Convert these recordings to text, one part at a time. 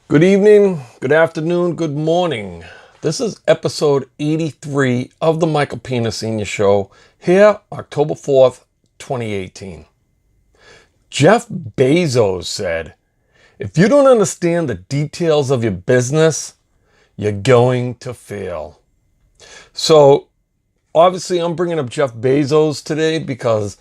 Good evening, good afternoon, good morning. This is episode 83 of the Michael Pina Sr. Show, here October 4th, 2018. Jeff Bezos said, if you don't understand the details of your business, you're going to fail. So, obviously I'm bringing up Jeff Bezos today because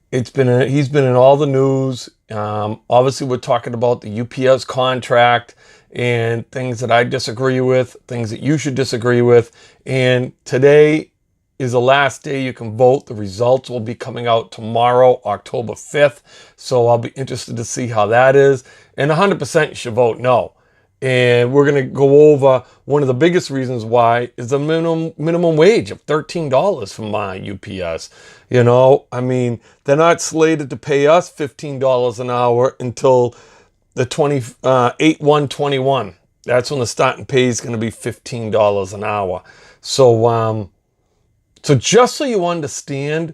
he's been in all the news. Obviously, we're talking about the UPS contract and things that I disagree with, things that you should disagree with. And today is the last day you can vote. The results will be coming out tomorrow, October 5th. So I'll be interested to see how that is. And 100% you should vote no. And we're going to go over one of the biggest reasons why is the minimum wage of $13 from my UPS. You know, I mean, they're not slated to pay us $15 an hour until the 8/1/21. That's when the starting pay is going to be $15 an hour. So just so you understand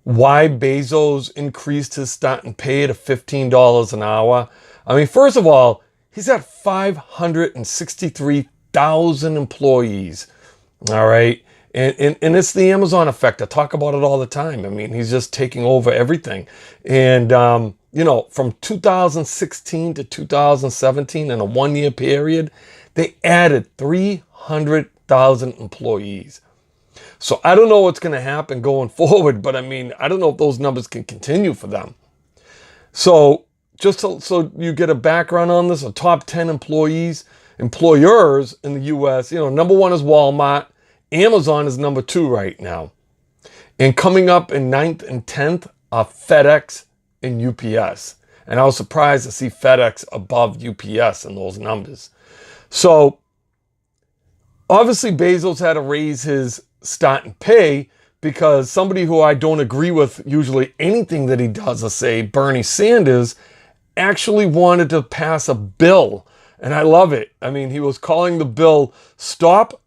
why Bezos increased his starting pay to $15 an hour. I mean, first of all, he's got 563,000 employees. All right. And it's the Amazon effect. I talk about it all the time. I mean, he's just taking over everything. And, from 2016 to 2017, in a 1-year period, they added 300,000 employees. So I don't know what's going to happen going forward, but I mean, I don't know if those numbers can continue for them. So just so you get a background on this, the top 10 employers in the U.S., number one is Walmart. Amazon is number 2 right now. And coming up in 9th and 10th are FedEx and UPS. And I was surprised to see FedEx above UPS in those numbers. So obviously Bezos had to raise his starting pay because somebody who I don't agree with usually anything that he does or say, Bernie Sanders, actually wanted to pass a bill. And I love it. I mean, he was calling the bill Stop,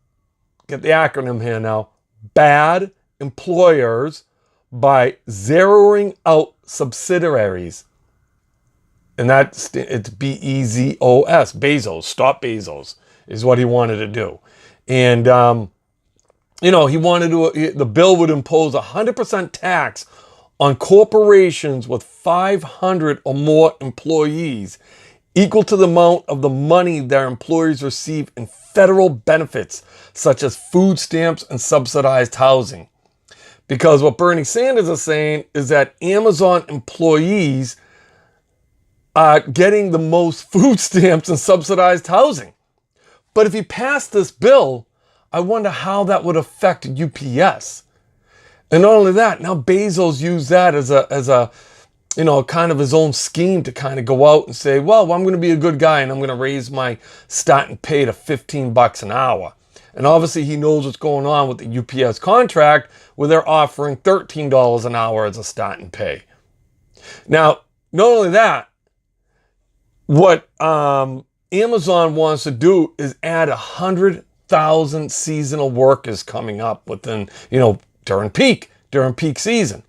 get the acronym here now, Bad Employers by Zeroing Out Subsidiaries. And it's BEZOS, Bezos, Stop Bezos is what he wanted to do. And, he wanted the bill would impose 100% tax on corporations with 500 or more employees, equal to the amount of the money their employees receive in federal benefits, such as food stamps and subsidized housing. Because what Bernie Sanders is saying is that Amazon employees are getting the most food stamps and subsidized housing. But if he passed this bill, I wonder how that would affect UPS. And not only that, now Bezos used that as a kind of his own scheme to kind of go out and say, well, I'm going to be a good guy and I'm going to raise my starting pay to $15 an hour. And obviously he knows what's going on with the UPS contract where they're offering $13 an hour as a starting pay. Now, not only that, what Amazon wants to do is add 100,000 seasonal workers coming up within, during peak season.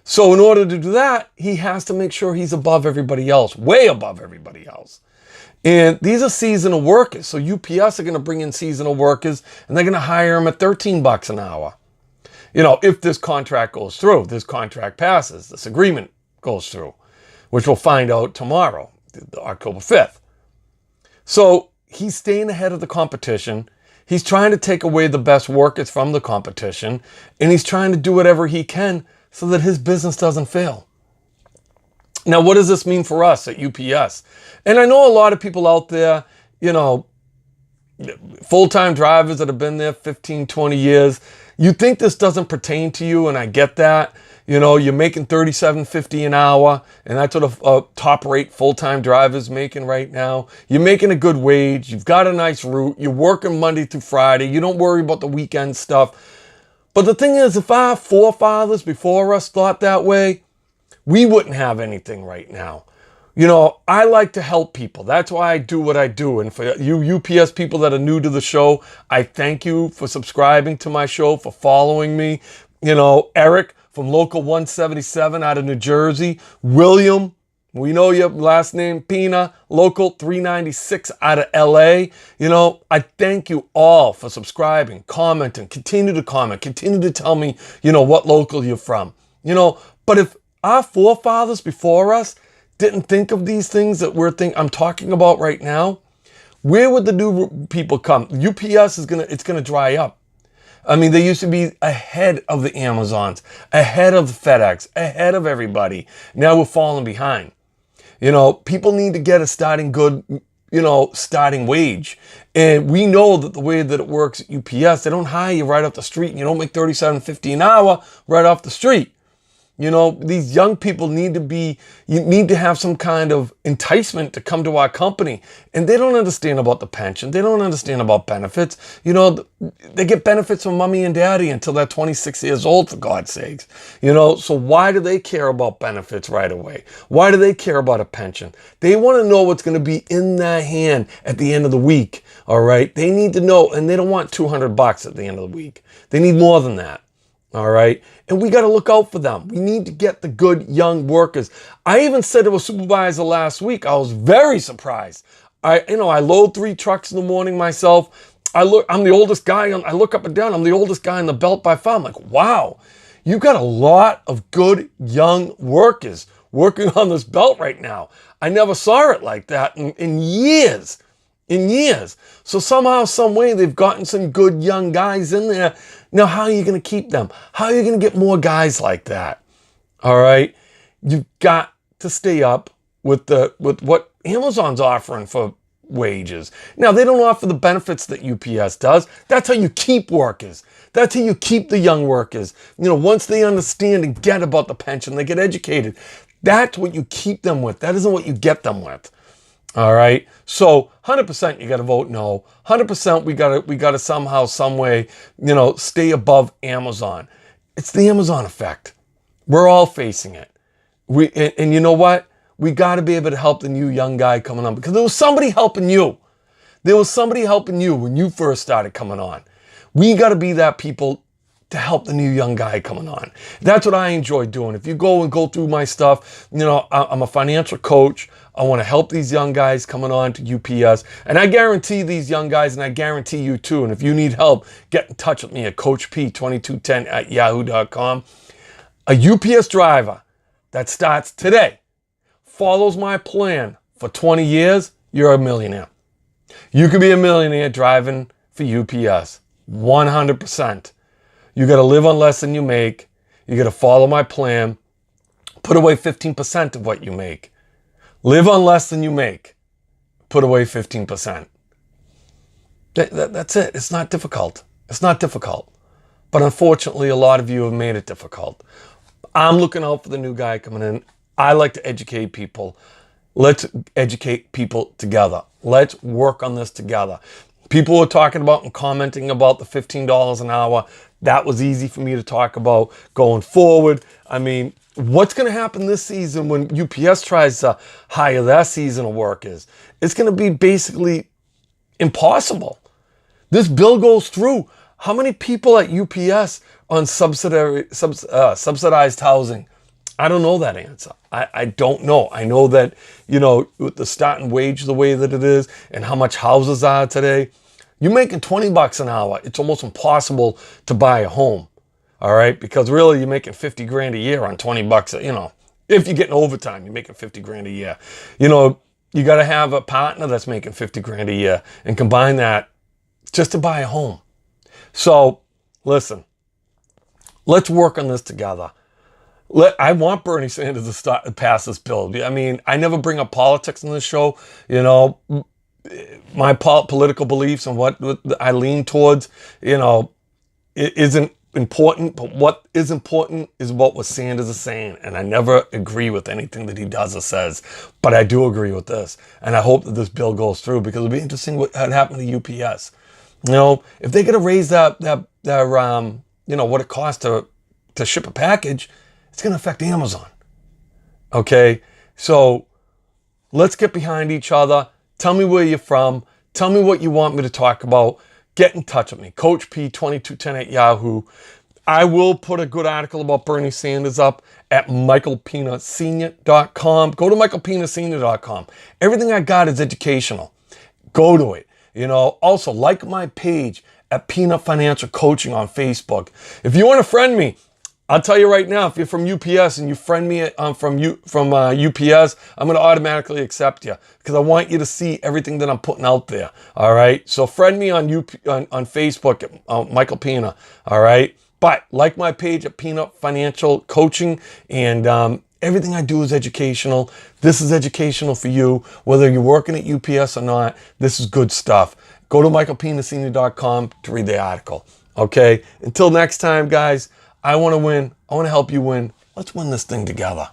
So in order to do that, he has to make sure he's above everybody else, way above everybody else. And these are seasonal workers. So UPS are going to bring in seasonal workers and they're going to hire them at $13 an hour. If this contract goes through, this contract passes, this agreement goes through, which we'll find out tomorrow, October 5th. So he's staying ahead of the competition. He's trying to take away the best workers from the competition. And he's trying to do whatever he can so that his business doesn't fail. Now, what does this mean for us at UPS? And I know a lot of people out there, full-time drivers that have been there 15, 20 years. You think this doesn't pertain to you, and I get that. You're making $37.50 an hour, and that's what a top-rate full-time driver's making right now. You're making a good wage. You've got a nice route. You're working Monday through Friday. You don't worry about the weekend stuff. But the thing is, if our forefathers before us thought that way, we wouldn't have anything right now. I like to help people. That's why I do what I do. And for you UPS people that are new to the show, I thank you for subscribing to my show, for following me. Eric from Local 177 out of New Jersey, William We know your last name, Pina, local 396 out of LA. You know, I thank you all for subscribing, commenting, continue to comment, continue to tell me, you know, what local you're from. You know, but if our forefathers before us didn't think of these things that I'm talking about right now, where would the new people come? UPS it's gonna dry up. I mean, they used to be ahead of the Amazons, ahead of the FedEx, ahead of everybody. Now we're falling behind. You know, people need to get a starting wage. And we know that the way that it works at UPS, they don't hire you right off the street and you don't make $37.50 an hour right off the street. You know, these young people you need to have some kind of enticement to come to our company. And they don't understand about the pension. They don't understand about benefits. You know, they get benefits from mommy and daddy until they're 26 years old, for God's sakes. You know, so why do they care about benefits right away? Why do they care about a pension? They want to know what's going to be in their hand at the end of the week. All right. They need to know, and they don't want $200 at the end of the week. They need more than that. All right. And we got to look out for them. We need to get the good young workers. I even said to a supervisor last week, I was very surprised. I load 3 trucks in the morning myself. I'm the oldest guy. I look up and down. I'm the oldest guy in the belt by far. I'm like, wow, you got a lot of good young workers working on this belt right now. I never saw it like that in years. So somehow, some way, they've gotten some good young guys in there. Now, how are you going to keep them? How are you going to get more guys like that? All right. You've got to stay up with what Amazon's offering for wages. Now, they don't offer the benefits that UPS does. That's how you keep workers. That's how you keep the young workers. You know, once they understand and get about the pension, they get educated. That's what you keep them with. That isn't what you get them with. All right. So 100% you got to vote no. 100% we got to somehow, some way, you know, stay above Amazon. It's the Amazon effect. We're all facing it. And you know what? We got to be able to help the new young guy coming on, because there was somebody helping you. There was somebody helping you when you first started coming on. We got to be that people to help the new young guy coming on. That's what I enjoy doing. If you go through my stuff, you know, I'm a financial coach. I want to help these young guys coming on to UPS. And I guarantee these young guys, and I guarantee you too, and if you need help, get in touch with me at coachp2210@yahoo.com. A UPS driver that starts today, follows my plan for 20 years, you're a millionaire. You could be a millionaire driving for UPS, 100%. You got to live on less than you make. You got to follow my plan. Put away 15% of what you make. Live on less than you make. Put away 15%. That's it. It's not difficult. It's not difficult. But unfortunately, a lot of you have made it difficult. I'm looking out for the new guy coming in. I like to educate people. Let's educate people together. Let's work on this together. People were talking about and commenting about the $15 an hour. That was easy for me to talk about going forward. I mean, what's going to happen this season when UPS tries to hire their seasonal workers? It's going to be basically impossible. This bill goes through. How many people at UPS on subsidized housing? I don't know that answer. I don't know. I know that, you know, with the starting wage the way that it is and how much houses are today, you're making $20 an hour. It's almost impossible to buy a home. All right. Because really you're making 50 grand a year on $20, you know, if you're getting overtime, you're making 50 grand a year. You know, you got to have a partner that's making 50 grand a year and combine that just to buy a home. So listen, let's work on this together. I want Bernie Sanders to pass this bill. I mean, I never bring up politics in this show. You know, my political beliefs and what I lean towards, you know, it isn't important. But what is important is what Sanders is saying. And I never agree with anything that he does or says. But I do agree with this. And I hope that this bill goes through, because it'll be interesting what happened to UPS. You know, if they're going to raise their you know, what it costs to ship a package, it's going to affect Amazon. Okay, so let's get behind each other. Tell me where you're from. Tell me what you want me to talk about. Get in touch with me. Coach P2210 at Yahoo. I will put a good article about Bernie Sanders up at michaelpinasenior.com. Go to michaelpinasenior.com. Everything I got is educational. Go to it. Also like my page at Peanut Financial Coaching on Facebook. If you want to friend me, I'll tell you right now, if you're from UPS and you friend me from UPS, I'm going to automatically accept you because I want you to see everything that I'm putting out there. All right. So friend me on Facebook at Michael Pina. All right. But like my page at Peanut Financial Coaching, and everything I do is educational. This is educational for you, whether you're working at UPS or not. This is good stuff. Go to michaelpinasenior.com to read the article. Okay. Until next time, guys. I want to win. I want to help you win. Let's win this thing together.